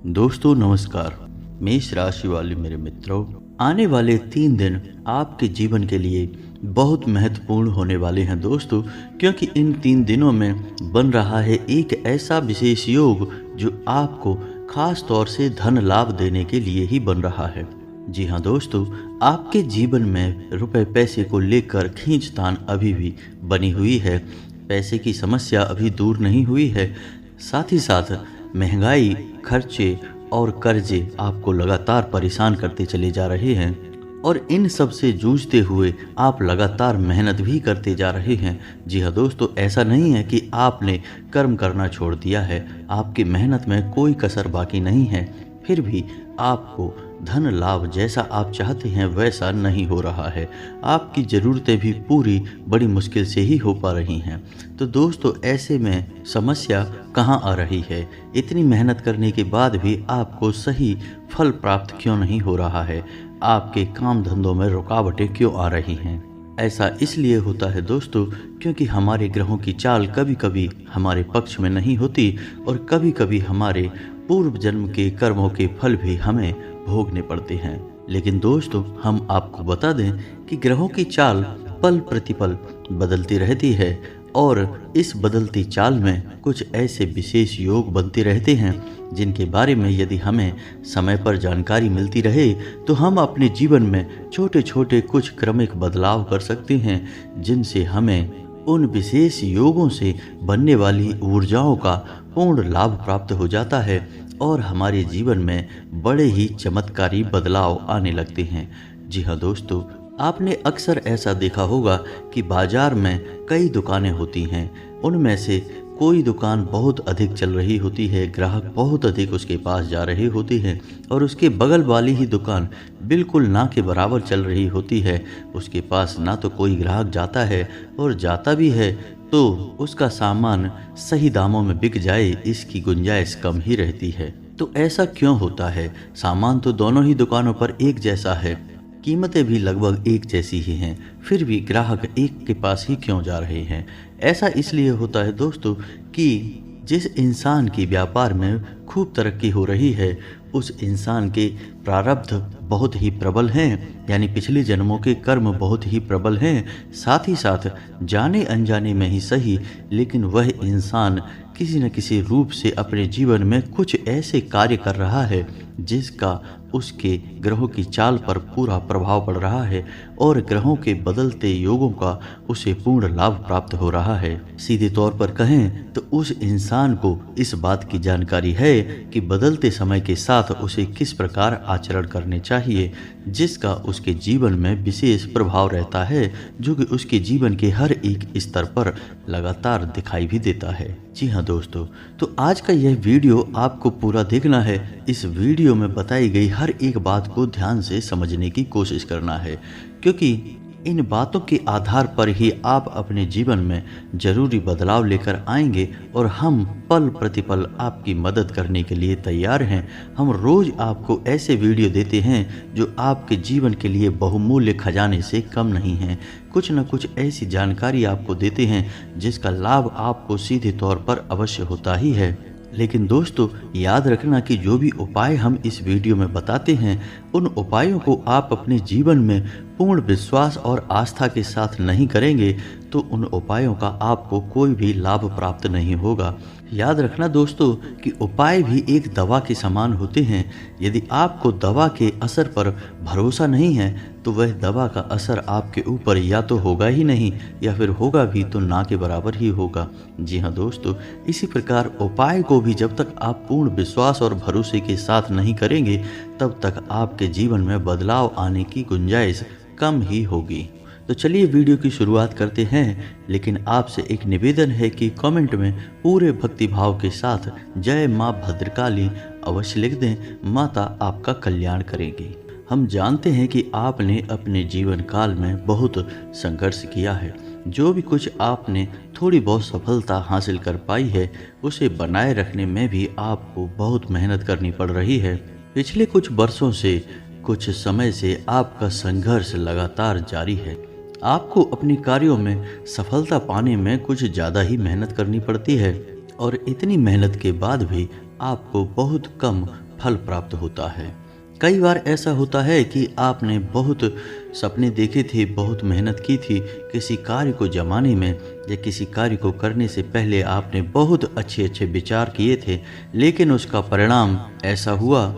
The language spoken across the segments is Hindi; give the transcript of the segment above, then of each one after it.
दोस्तों नमस्कार। मेष राशि वाले मेरे मित्रों, आने वाले 3 दिन आपके जीवन के लिए बहुत महत्वपूर्ण होने वाले हैं दोस्तों, क्योंकि इन 3 दिनों में बन रहा है एक ऐसा विशेष योग जो आपको खास तौर से धन लाभ देने के लिए ही बन रहा है। जी हाँ दोस्तों, आपके जीवन में रुपए पैसे को लेकर खींचतान अभी भी बनी हुई है। पैसे की समस्या अभी दूर नहीं हुई है। साथ ही साथ महंगाई, खर्चे और कर्जे आपको लगातार परेशान करते चले जा रहे हैं और इन सब से जूझते हुए आप लगातार मेहनत भी करते जा रहे हैं। जी हाँ दोस्तों, ऐसा नहीं है कि आपने कर्म करना छोड़ दिया है। आपकी मेहनत में कोई कसर बाकी नहीं है, फिर भी आपको धन लाभ जैसा आप चाहते हैं वैसा नहीं हो रहा है। आपकी ज़रूरतें भी पूरी बड़ी मुश्किल से ही हो पा रही हैं। तो दोस्तों, ऐसे में समस्या कहाँ आ रही है? इतनी मेहनत करने के बाद भी आपको सही फल प्राप्त क्यों नहीं हो रहा है? आपके काम धंधों में रुकावटें क्यों आ रही हैं? ऐसा इसलिए होता है दोस्तों, क्योंकि हमारे ग्रहों की चाल कभी कभी हमारे पक्ष में नहीं होती और कभी कभी हमारे पूर्व जन्म के कर्मों के फल भी हमें भोगने पड़ते हैं। लेकिन दोस्तों, हम आपको बता दें कि ग्रहों की चाल पल प्रतिपल बदलती रहती है और इस बदलती चाल में कुछ ऐसे विशेष योग बनते रहते हैं जिनके बारे में यदि हमें समय पर जानकारी मिलती रहे तो हम अपने जीवन में छोटे छोटे कुछ क्रमिक बदलाव कर सकते हैं, जिनसे हमें उन विशेष योगों से बनने वाली ऊर्जाओं का पूर्ण लाभ प्राप्त हो जाता है और हमारे जीवन में बड़े ही चमत्कारी बदलाव आने लगते हैं। जी हाँ दोस्तों, आपने अक्सर ऐसा देखा होगा कि बाजार में कई दुकानें होती हैं, उनमें से कोई दुकान बहुत अधिक चल रही होती है, ग्राहक बहुत अधिक उसके पास जा रहे होते हैं और उसके बगल वाली ही दुकान बिल्कुल ना के बराबर चल रही होती है। उसके पास ना तो कोई ग्राहक जाता है और जाता भी है तो उसका सामान सही दामों में बिक जाए इसकी गुंजाइश कम ही रहती है। तो ऐसा क्यों होता है? सामान तो दोनों ही दुकानों पर एक जैसा है, कीमतें भी लगभग एक जैसी ही हैं, फिर भी ग्राहक एक के पास ही क्यों जा रहे हैं? ऐसा इसलिए होता है दोस्तों कि जिस इंसान की व्यापार में खूब तरक्की हो रही है उस इंसान के प्रारब्ध बहुत ही प्रबल हैं, यानी पिछले जन्मों के कर्म बहुत ही प्रबल हैं। साथ ही साथ जाने अनजाने में ही सही, लेकिन वह इंसान किसी न किसी रूप से अपने जीवन में कुछ ऐसे कार्य कर रहा है जिसका उसके ग्रहों की चाल पर पूरा प्रभाव पड़ रहा है और ग्रहों के बदलते योगों का उसे पूर्ण लाभ प्राप्त हो रहा है। सीधे तौर पर कहें तो उस इंसान को इस बात की जानकारी है कि बदलते समय के साथ उसे किस प्रकार आचरण करने चाहिए, जिसका उसके जीवन में विशेष प्रभाव रहता है, जो कि उसके जीवन के हर एक स्तर पर लगातार दिखाई भी देता है। जी हाँ दोस्तों, तो आज का यह वीडियो आपको पूरा देखना है। इस वीडियो में बताई गई हर एक बात को ध्यान से समझने की कोशिश करना है, क्योंकि इन बातों के आधार पर ही आप अपने जीवन में जरूरी बदलाव लेकर आएंगे और हम पल प्रतिपल आपकी मदद करने के लिए तैयार हैं। हम रोज आपको ऐसे वीडियो देते हैं जो आपके जीवन के लिए बहुमूल्य खजाने से कम नहीं हैं। कुछ न कुछ ऐसी जानकारी आपको देते हैं जिसका लाभ आपको सीधे तौर पर अवश्य होता ही है। लेकिन दोस्तों, याद रखना कि जो भी उपाय हम इस वीडियो में बताते हैं उन उपायों को आप अपने जीवन में पूर्ण विश्वास और आस्था के साथ नहीं करेंगे तो उन उपायों का आपको कोई भी लाभ प्राप्त नहीं होगा। याद रखना दोस्तों कि उपाय भी एक दवा के समान होते हैं। यदि आपको दवा के असर पर भरोसा नहीं है तो वह दवा का असर आपके ऊपर या तो होगा ही नहीं या फिर होगा भी तो ना के बराबर ही होगा। जी हाँ दोस्तों, इसी प्रकार उपाय को भी जब तक आप पूर्ण विश्वास और भरोसे के साथ नहीं करेंगे तब तक आपके जीवन में बदलाव आने की गुंजाइश कम ही होगी। तो चलिए वीडियो की शुरुआत करते हैं, लेकिन आपसे एक निवेदन है कि कमेंट में पूरे भक्ति भाव के साथ जय माँ भद्रकाली अवश्य लिख दें। माता आपका कल्याण करेंगी। हम जानते हैं कि आपने अपने जीवन काल में बहुत संघर्ष किया है। जो भी कुछ आपने थोड़ी बहुत सफलता हासिल कर पाई है उसे बनाए रखने में भी आपको बहुत मेहनत करनी पड़ रही है। पिछले कुछ वर्षों से, कुछ समय से आपका संघर्ष लगातार जारी है। आपको अपने कार्यों में सफलता पाने में कुछ ज़्यादा ही मेहनत करनी पड़ती है और इतनी मेहनत के बाद भी आपको बहुत कम फल प्राप्त होता है। कई बार ऐसा होता है कि आपने बहुत सपने देखे थे, बहुत मेहनत की थी किसी कार्य को जमाने में, या किसी कार्य को करने से पहले आपने बहुत अच्छे अच्छे विचार किए थे, लेकिन उसका परिणाम ऐसा हुआ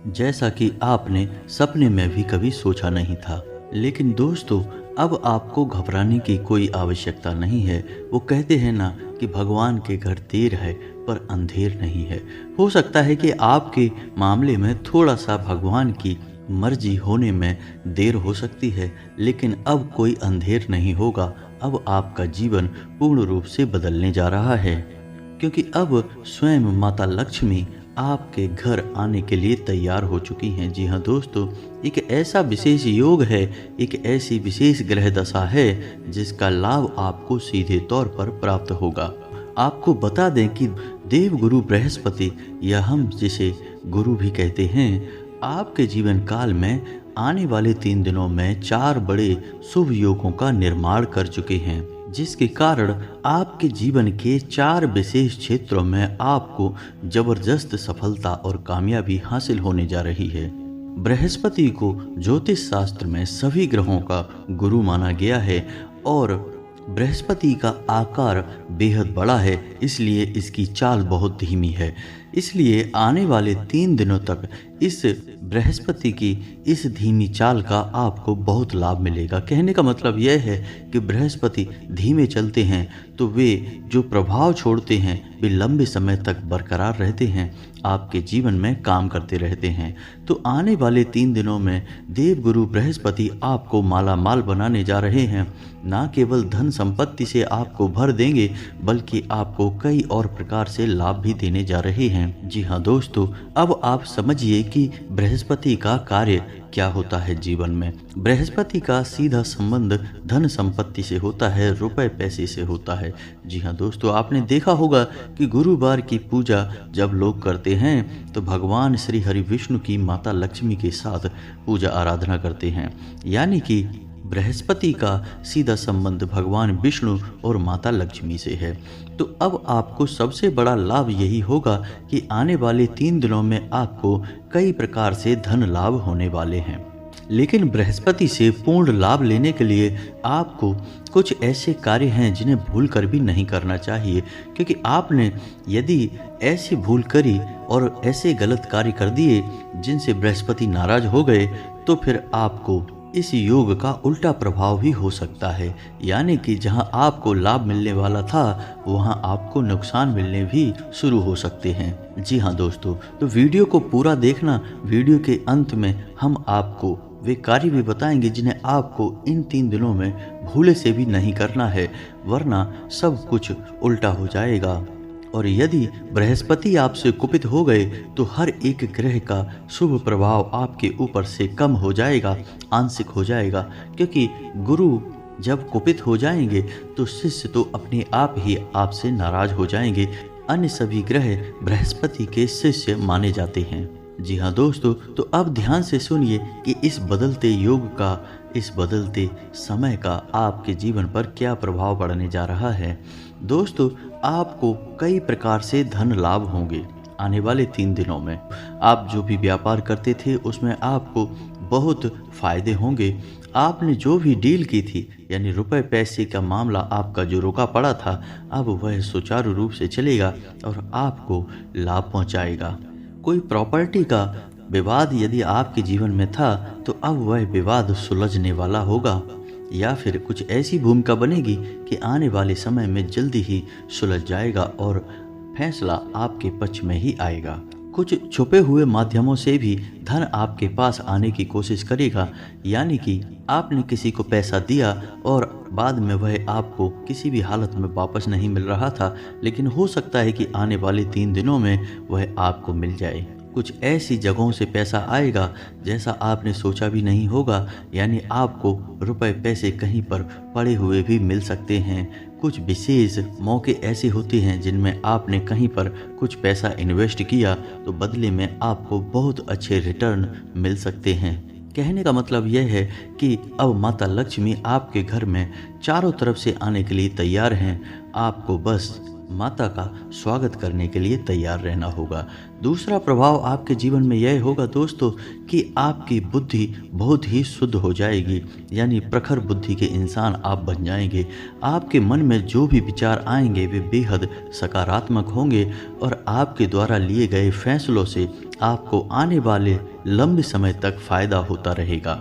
जैसा कि आपने सपने में भी कभी सोचा नहीं था। लेकिन दोस्तों, अब आपको घबराने की कोई आवश्यकता नहीं है। वो कहते हैं ना कि भगवान के घर देर है पर अंधेर नहीं है। हो सकता है कि आपके मामले में थोड़ा सा भगवान की मर्जी होने में देर हो सकती है, लेकिन अब कोई अंधेर नहीं होगा। अब आपका जीवन पूर्ण रूप से बदलने जा रहा है, क्योंकि अब स्वयं माता लक्ष्मी आपके घर आने के लिए तैयार हो चुकी हैं। जी हाँ दोस्तों, एक ऐसा विशेष योग है, एक ऐसी विशेष ग्रह दशा है जिसका लाभ आपको सीधे तौर पर प्राप्त होगा। आपको बता दें कि देव गुरु बृहस्पति, या हम जिसे गुरु भी कहते हैं, आपके जीवन काल में आने वाले 3 दिनों में 4 बड़े शुभ योगों का निर्माण कर चुके हैं, जिसके कारण आपके जीवन के 4 विशेष क्षेत्रों में आपको जबरदस्त सफलता और कामयाबी हासिल होने जा रही है। बृहस्पति को ज्योतिष शास्त्र में सभी ग्रहों का गुरु माना गया है, और बृहस्पति का आकार बेहद बड़ा है, इसलिए इसकी चाल बहुत धीमी है। इसलिए आने वाले 3 दिनों तक इस बृहस्पति की इस धीमी चाल का आपको बहुत लाभ मिलेगा। कहने का मतलब यह है कि बृहस्पति धीमे चलते हैं तो वे जो प्रभाव छोड़ते हैं वे लंबे समय तक बरकरार रहते हैं, आपके जीवन में काम करते रहते हैं। तो आने वाले 3 दिनों में देव गुरु बृहस्पति आपको माला माल बनाने जा रहे हैं। ना केवल धन संपत्ति से आपको भर देंगे, बल्कि आपको कई और प्रकार से लाभ भी देने जा रहे हैं। जी हाँ दोस्तों, अब आप समझिए कि बृहस्पति का कार्य क्या होता है जीवन में। बृहस्पति का सीधा संबंध धन संपत्ति से होता है, रुपए पैसे से होता है। जी हाँ दोस्तों, आपने देखा होगा कि गुरुवार की पूजा जब लोग करते हैं तो भगवान श्री हरि विष्णु की माता लक्ष्मी के साथ पूजा आराधना करते हैं, यानी कि बृहस्पति का सीधा संबंध भगवान विष्णु और माता लक्ष्मी से है। तो अब आपको सबसे बड़ा लाभ यही होगा कि आने वाले 3 दिनों में आपको कई प्रकार से धन लाभ होने वाले हैं। लेकिन बृहस्पति से पूर्ण लाभ लेने के लिए आपको कुछ ऐसे कार्य हैं जिन्हें भूल कर भी नहीं करना चाहिए, क्योंकि आपने यदि ऐसी भूल करी और ऐसे गलत कार्य कर दिए जिनसे बृहस्पति नाराज हो गए, तो फिर आपको इस योग का उल्टा प्रभाव भी हो सकता है, यानी कि जहां आपको लाभ मिलने वाला था वहां आपको नुकसान मिलने भी शुरू हो सकते हैं। जी हाँ दोस्तों, तो वीडियो को पूरा देखना। वीडियो के अंत में हम आपको वे कार्य भी बताएंगे जिन्हें आपको इन 3 दिनों में भूले से भी नहीं करना है, वरना सब कुछ उल्टा हो जाएगा। और यदि बृहस्पति आपसे कुपित हो गए तो हर एक ग्रह का शुभ प्रभाव आपके ऊपर से कम हो जाएगा, आंशिक हो जाएगा, क्योंकि गुरु जब कुपित हो जाएंगे तो शिष्य तो अपने आप ही आपसे नाराज हो जाएंगे। अन्य सभी ग्रह बृहस्पति के शिष्य माने जाते हैं। जी हाँ दोस्तों, तो अब ध्यान से सुनिए कि इस बदलते योग का, इस बदलते समय का आपके जीवन पर क्या प्रभाव पड़ने जा रहा है। दोस्तों, आपको कई प्रकार से धन लाभ होंगे आने वाले 3 दिनों में। आप जो भी व्यापार करते थे उसमें आपको बहुत फायदे होंगे। आपने जो भी डील की थी, यानी रुपए पैसे का मामला आपका जो रुका पड़ा था, अब वह सुचारू रूप से चलेगा और आपको लाभ पहुंचाएगा। कोई प्रॉपर्टी का विवाद यदि आपके जीवन में था तो अब वह विवाद सुलझने वाला होगा, या फिर कुछ ऐसी भूमिका बनेगी कि आने वाले समय में जल्दी ही सुलझ जाएगा और फैसला आपके पक्ष में ही आएगा। कुछ छुपे हुए माध्यमों से भी धन आपके पास आने की कोशिश करेगा, यानी कि आपने किसी को पैसा दिया और बाद में वह आपको किसी भी हालत में वापस नहीं मिल रहा था, लेकिन हो सकता है कि आने वाले 3 दिनों में वह आपको मिल जाए। कुछ ऐसी जगहों से पैसा आएगा जैसा आपने सोचा भी नहीं होगा, यानी आपको रुपए पैसे कहीं पर पड़े हुए भी मिल सकते हैं। कुछ विशेष मौके ऐसे होते हैं जिनमें आपने कहीं पर कुछ पैसा इन्वेस्ट किया तो बदले में आपको बहुत अच्छे रिटर्न मिल सकते हैं। कहने का मतलब यह है कि अब माता लक्ष्मी आपके घर में चारों तरफ से आने के लिए तैयार हैं। आपको बस माता का स्वागत करने के लिए तैयार रहना होगा। दूसरा प्रभाव आपके जीवन में यह होगा दोस्तों कि आपकी बुद्धि बहुत ही शुद्ध हो जाएगी, यानी प्रखर बुद्धि के इंसान आप बन जाएंगे। आपके मन में जो भी विचार आएंगे वे बेहद सकारात्मक होंगे और आपके द्वारा लिए गए फैसलों से आपको आने वाले लंबे समय तक फायदा होता रहेगा,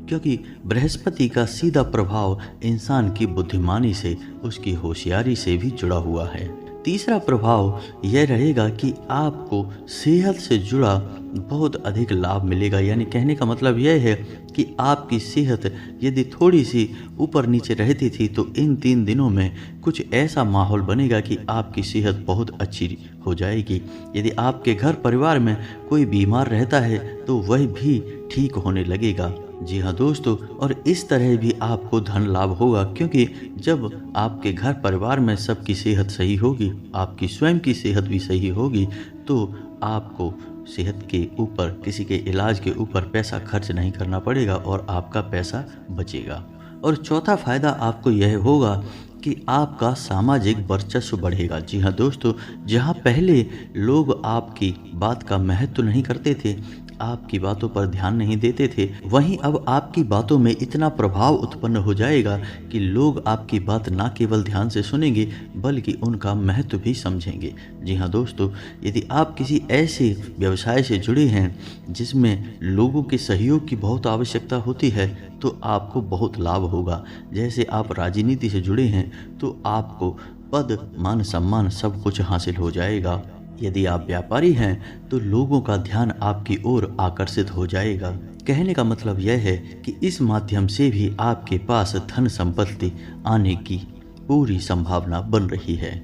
क्योंकि बृहस्पति का सीधा प्रभाव इंसान की बुद्धिमानी से, उसकी होशियारी से भी जुड़ा हुआ है। तीसरा प्रभाव यह रहेगा कि आपको सेहत से जुड़ा बहुत अधिक लाभ मिलेगा, यानी कहने का मतलब यह है कि आपकी सेहत यदि थोड़ी सी ऊपर नीचे रहती थी तो इन 3 दिनों में कुछ ऐसा माहौल बनेगा कि आपकी सेहत बहुत अच्छी हो जाएगी। यदि आपके घर परिवार में कोई बीमार रहता है तो वह भी ठीक होने लगेगा। जी हाँ दोस्तों, और इस तरह भी आपको धन लाभ होगा, क्योंकि जब आपके घर परिवार में सबकी सेहत सही होगी, आपकी स्वयं की सेहत भी सही होगी, तो आपको सेहत के ऊपर, किसी के इलाज के ऊपर पैसा खर्च नहीं करना पड़ेगा और आपका पैसा बचेगा। और चौथा फायदा आपको यह होगा कि आपका सामाजिक वर्चस्व बढ़ेगा। जी हाँ दोस्तों, जहाँ पहले लोग आपकी बात का महत्व नहीं करते थे, आपकी बातों पर ध्यान नहीं देते थे, वहीं अब आपकी बातों में इतना प्रभाव उत्पन्न हो जाएगा कि लोग आपकी बात ना केवल ध्यान से सुनेंगे बल्कि उनका महत्व भी समझेंगे। जी हाँ दोस्तों, यदि आप किसी ऐसे व्यवसाय से जुड़े हैं जिसमें लोगों के सहयोग की बहुत आवश्यकता होती है तो आपको बहुत लाभ होगा। जैसे आप राजनीति से जुड़े हैं तो आपको पद, मान सम्मान सब कुछ हासिल हो जाएगा। यदि आप व्यापारी हैं तो लोगों का ध्यान आपकी ओर आकर्षित हो जाएगा। कहने का मतलब यह है कि इस माध्यम से भी आपके पास धन संपत्ति आने की पूरी संभावना बन रही है।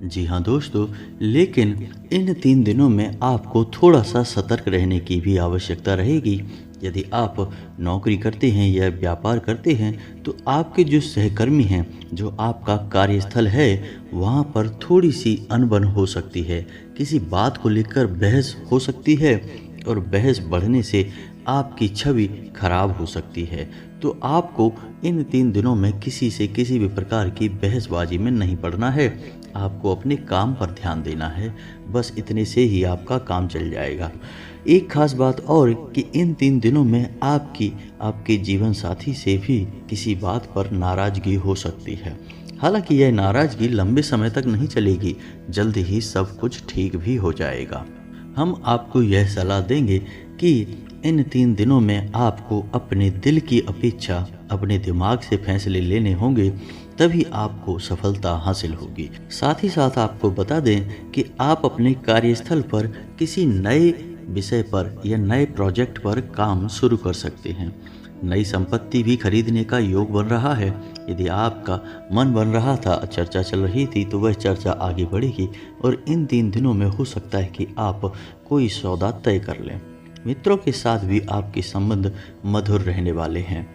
जी हाँ दोस्तों, लेकिन इन 3 दिनों में आपको थोड़ा सा सतर्क रहने की भी आवश्यकता रहेगी। यदि आप नौकरी करते हैं या व्यापार करते हैं तो आपके जो सहकर्मी हैं, जो आपका कार्यस्थल है, वहाँ पर थोड़ी सी अनबन हो सकती है। किसी बात को लेकर बहस हो सकती है और बहस बढ़ने से आपकी छवि खराब हो सकती है। तो आपको इन 3 दिनों में किसी से किसी भी प्रकार की बहसबाजी में नहीं पड़ना है। आपको अपने काम पर ध्यान देना है, बस इतने से ही आपका काम चल जाएगा। एक खास बात और कि इन 3 दिनों में आपके जीवन साथी से भी किसी बात पर नाराजगी हो सकती है। हालांकि यह नाराजगी लंबे समय तक नहीं चलेगी, जल्द ही सब कुछ ठीक भी हो जाएगा। हम आपको यह सलाह देंगे कि इन 3 दिनों में आपको अपने दिल की अपेक्षा अपने दिमाग से फैसले लेने होंगे, तभी आपको सफलता हासिल होगी। साथ ही साथ आपको बता दें कि आप अपने कार्यस्थल पर किसी नए विषय पर या नए प्रोजेक्ट पर काम शुरू कर सकते हैं। नई संपत्ति भी खरीदने का योग बन रहा है। यदि आपका मन बन रहा था, चर्चा चल रही थी, तो वह चर्चा आगे बढ़ेगी और इन 3 दिनों में हो सकता है कि आप कोई सौदा तय कर लें। मित्रों के साथ भी आपके संबंध मधुर रहने वाले हैं,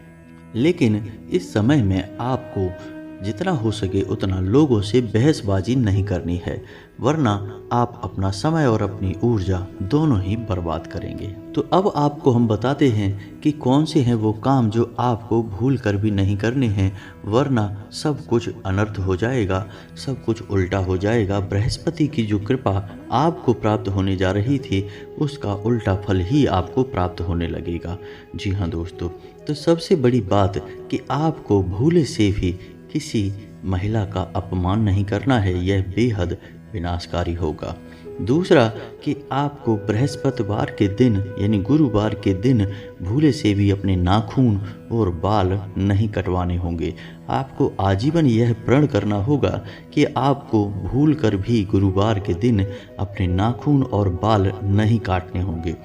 लेकिन इस समय में आपको जितना हो सके उतना लोगों से बहसबाजी नहीं करनी है, वरना आप अपना समय और अपनी ऊर्जा दोनों ही बर्बाद करेंगे। तो अब आपको हम बताते हैं कि कौन से हैं वो काम जो आपको भूल कर भी नहीं करने हैं, वरना सब कुछ अनर्थ हो जाएगा, सब कुछ उल्टा हो जाएगा। बृहस्पति की जो कृपा आपको प्राप्त होने जा रही थी, उसका उल्टा फल ही आपको प्राप्त होने लगेगा। जी हाँ दोस्तों, तो सबसे बड़ी बात कि आपको भूले से भी किसी महिला का अपमान नहीं करना है, यह बेहद विनाशकारी होगा। दूसरा कि आपको बृहस्पतिवार के दिन यानी गुरुवार के दिन भूले से भी अपने नाखून और बाल नहीं कटवाने होंगे। आपको आजीवन यह प्रण करना होगा कि आपको भूल कर भी गुरुवार के दिन अपने नाखून और बाल नहीं काटने होंगे।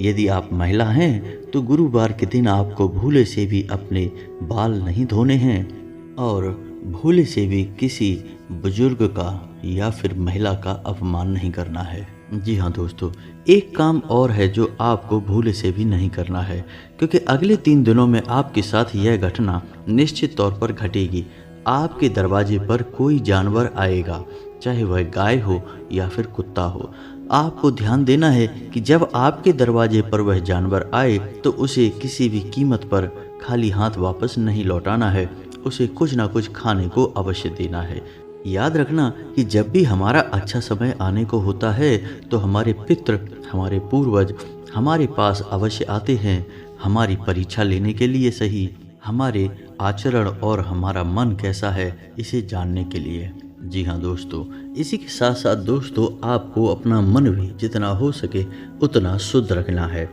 यदि आप महिला हैं तो गुरुवार के दिन आपको भूले से भी अपने बाल नहीं धोने हैं और भूले से भी किसी बुजुर्ग का या फिर महिला का अपमान नहीं करना है। जी हाँ दोस्तों, एक काम और है जो आपको भूले से भी नहीं करना है, क्योंकि अगले 3 दिनों में आपके साथ यह घटना निश्चित तौर पर घटेगी। आपके दरवाजे पर कोई जानवर आएगा, चाहे वह गाय हो या फिर कुत्ता हो। आपको ध्यान देना है कि जब आपके दरवाजे पर वह जानवर आए तो उसे किसी भी कीमत पर खाली हाथ वापस नहीं लौटाना है, उसे कुछ ना कुछ खाने को अवश्य देना है। याद रखना कि जब भी हमारा अच्छा समय आने को होता है तो हमारे पितृ, हमारे पूर्वज हमारे पास अवश्य आते हैं, हमारी परीक्षा लेने के लिए सही, हमारे आचरण और हमारा मन कैसा है इसे जानने के लिए। जी हाँ दोस्तों, इसी के साथ साथ दोस्तों आपको अपना मन भी जितना हो सके उतना शुद्ध रखना है।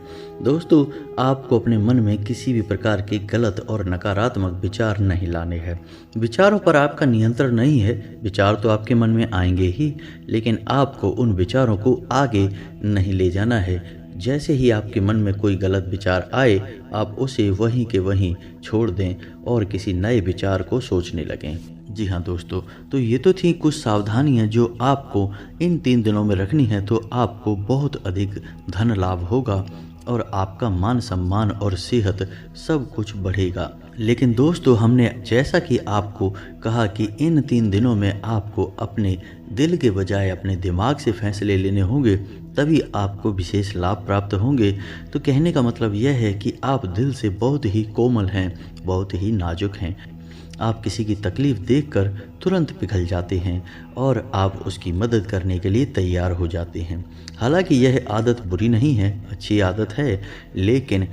दोस्तों आपको अपने मन में किसी भी प्रकार के गलत और नकारात्मक विचार नहीं लाने हैं। विचारों पर आपका नियंत्रण नहीं है, विचार तो आपके मन में आएंगे ही, लेकिन आपको उन विचारों को आगे नहीं ले जाना है। जैसे ही आपके मन में कोई गलत विचार आए आप उसे वहीं के वहीं छोड़ दें और किसी नए विचार को सोचने लगें। जी हाँ दोस्तों, तो ये तो थी कुछ सावधानियाँ जो आपको इन 3 दिनों में रखनी है, तो आपको बहुत अधिक धन लाभ होगा और आपका मान सम्मान और सेहत सब कुछ बढ़ेगा। लेकिन दोस्तों हमने जैसा कि आपको कहा कि इन 3 दिनों में आपको अपने दिल के बजाय अपने दिमाग से फैसले लेने होंगे, तभी आपको विशेष लाभ प्राप्त होंगे। तो कहने का मतलब यह है कि आप दिल से बहुत ही कोमल हैं, बहुत ही नाजुक हैं। आप किसी की तकलीफ़ देखकर तुरंत पिघल जाते हैं और आप उसकी मदद करने के लिए तैयार हो जाते हैं। हालांकि यह आदत बुरी नहीं है, अच्छी आदत है, लेकिन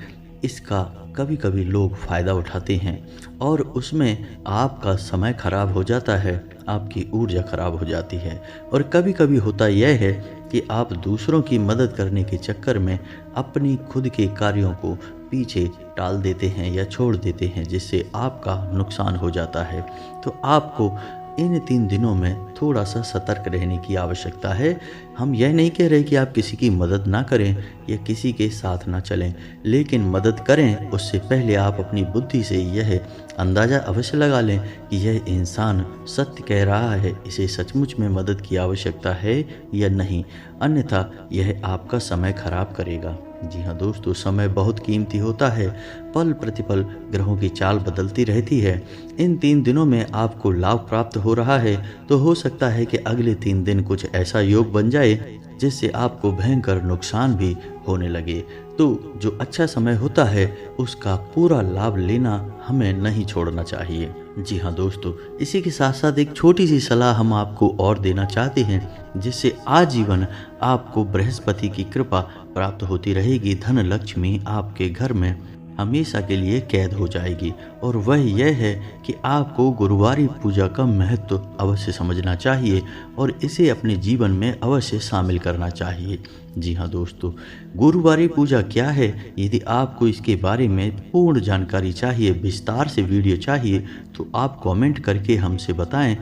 इसका कभी कभी लोग फ़ायदा उठाते हैं और उसमें आपका समय खराब हो जाता है, आपकी ऊर्जा खराब हो जाती है। और कभी कभी होता यह है कि आप दूसरों की मदद करने के चक्कर में अपनी खुद के कार्यों को पीछे टाल देते हैं या छोड़ देते हैं, जिससे आपका नुकसान हो जाता है। तो आपको इन 3 दिनों में थोड़ा सा सतर्क रहने की आवश्यकता है। हम यह नहीं कह रहे कि आप किसी की मदद ना करें या किसी के साथ ना चलें, लेकिन मदद करें उससे पहले आप अपनी बुद्धि से यह अंदाज़ा अवश्य लगा लें कि यह इंसान सत्य कह रहा है, इसे सचमुच में मदद की आवश्यकता है या नहीं, अन्यथा यह आपका समय खराब करेगा। जी हाँ दोस्तों, समय बहुत कीमती होता है, पल प्रतिपल ग्रहों की चाल बदलती रहती है। इन 3 दिनों में आपको लाभ प्राप्त हो रहा है, तो हो सकता है कि अगले 3 दिन कुछ ऐसा योग बन जाए जिससे आपको भयंकर नुकसान भी होने लगे। तो जो अच्छा समय होता है उसका पूरा लाभ लेना हमें नहीं छोड़ना चाहिए। जी हाँ दोस्तों, इसी के साथ साथ एक छोटी सी सलाह हम आपको और देना चाहते हैं, जिससे आजीवन आपको बृहस्पति की कृपा प्राप्त होती रहेगी। धन लक्ष्मी आपके घर में हमेशा के लिए कैद हो जाएगी, और वह यह है कि आपको गुरुवारी पूजा का महत्व अवश्य समझना चाहिए और इसे अपने जीवन में अवश्य शामिल करना चाहिए। जी हाँ दोस्तों, गुरुवारी पूजा क्या है? यदि आपको इसके बारे में पूर्ण जानकारी चाहिए, विस्तार से वीडियो चाहिए, तो आप कमेंट करके हमसे बताएं,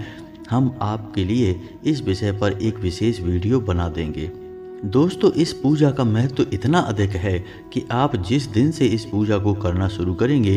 हम आपके लिए इस विषय पर एक विशेष वीडियो बना देंगे। दोस्तों इस पूजा का महत्व इतना अधिक है कि आप जिस दिन से इस पूजा को करना शुरू करेंगे,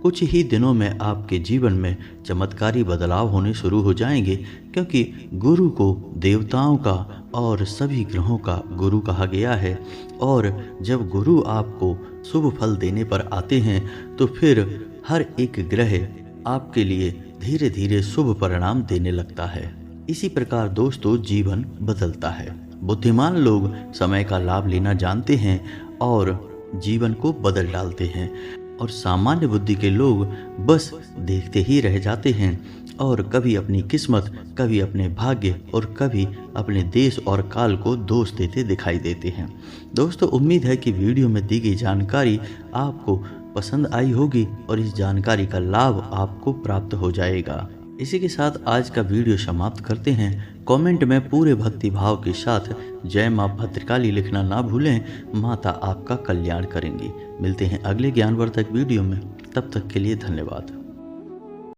कुछ ही दिनों में आपके जीवन में चमत्कारी बदलाव होने शुरू हो जाएंगे, क्योंकि गुरु को देवताओं का और सभी ग्रहों का गुरु कहा गया है। और जब गुरु आपको शुभ फल देने पर आते हैं तो फिर हर एक ग्रह आपके लिए धीरे धीरे शुभ परिणाम देने लगता है। इसी प्रकार दोस्तों जीवन बदलता है। बुद्धिमान लोग समय का लाभ लेना जानते हैं और जीवन को बदल डालते हैं, और सामान्य बुद्धि के लोग बस देखते ही रह जाते हैं और कभी अपनी किस्मत, कभी अपने भाग्य और कभी अपने देश और काल को दोष देते दिखाई देते हैं। दोस्तों उम्मीद है कि वीडियो में दी गई जानकारी आपको पसंद आई होगी और इस जानकारी का लाभ आपको प्राप्त हो जाएगा। इसी के साथ आज का वीडियो समाप्त करते हैं। कमेंट में पूरे भक्ति भाव के साथ जय माँ भद्रकाली लिखना ना भूलें, माता आपका कल्याण करेंगी। मिलते हैं अगले ज्ञानवर्धक वीडियो में, तब तक के लिए धन्यवाद।